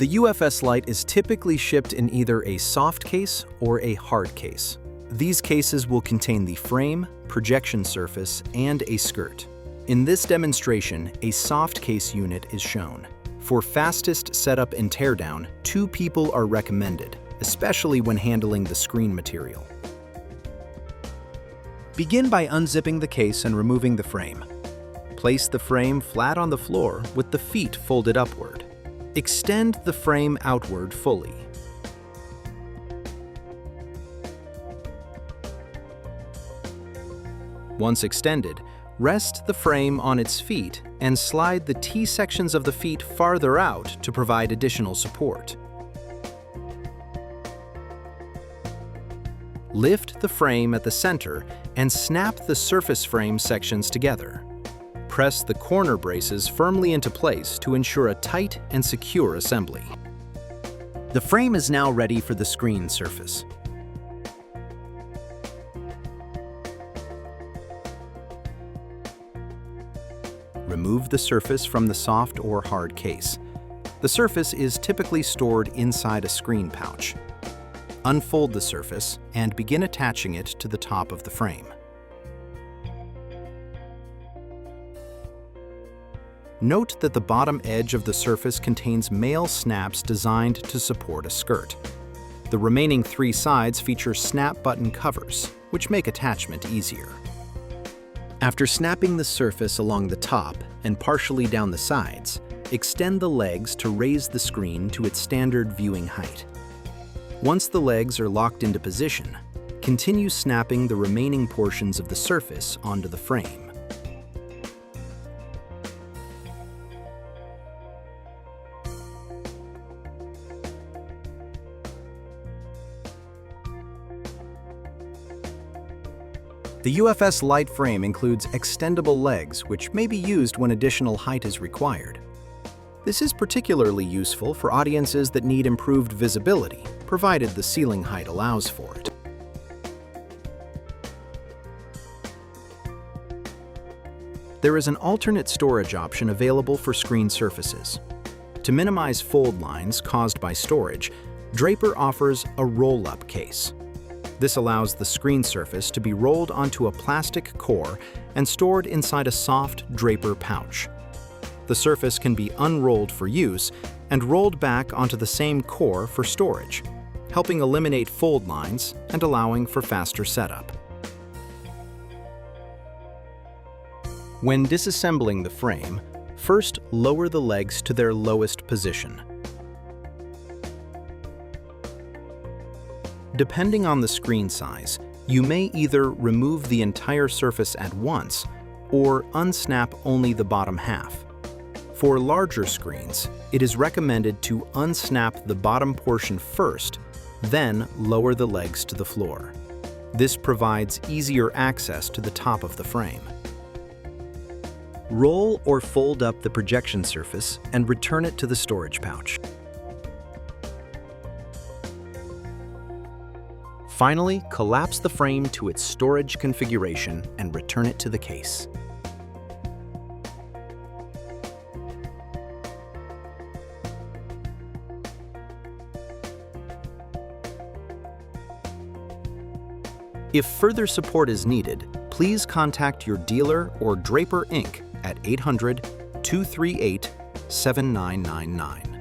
The UFS Lite is typically shipped in either a soft case or a hard case. These cases will contain the frame, projection surface, and a skirt. In this demonstration, a soft case unit is shown. For fastest setup and teardown, 2 people are recommended, especially when handling the screen material. Begin by unzipping the case and removing the frame. Place the frame flat on the floor with the feet folded upward. Extend the frame outward fully. Once extended, rest the frame on its feet and slide the T-sections of the feet farther out to provide additional support. Lift the frame at the center and snap the surface frame sections together. Press the corner braces firmly into place to ensure a tight and secure assembly. The frame is now ready for the screen surface. Remove the surface from the soft or hard case. The surface is typically stored inside a screen pouch. Unfold the surface and begin attaching it to the top of the frame. Note that the bottom edge of the surface contains male snaps designed to support a skirt. The remaining 3 sides feature snap button covers, which make attachment easier. After snapping the surface along the top and partially down the sides, extend the legs to raise the screen to its standard viewing height. Once the legs are locked into position, continue snapping the remaining portions of the surface onto the frame. The UFS Lite frame includes extendable legs, which may be used when additional height is required. This is particularly useful for audiences that need improved visibility, provided the ceiling height allows for it. There is an alternate storage option available for screen surfaces. To minimize fold lines caused by storage, Draper offers a roll-up case. This allows the screen surface to be rolled onto a plastic core and stored inside a soft Draper pouch. The surface can be unrolled for use and rolled back onto the same core for storage, helping eliminate fold lines and allowing for faster setup. When disassembling the frame, first lower the legs to their lowest position. Depending on the screen size, you may either remove the entire surface at once or unsnap only the bottom half. For larger screens, it is recommended to unsnap the bottom portion first, then lower the legs to the floor. This provides easier access to the top of the frame. Roll or fold up the projection surface and return it to the storage pouch. Finally, collapse the frame to its storage configuration and return it to the case. If further support is needed, please contact your dealer or Draper Inc. at 800-238-7999.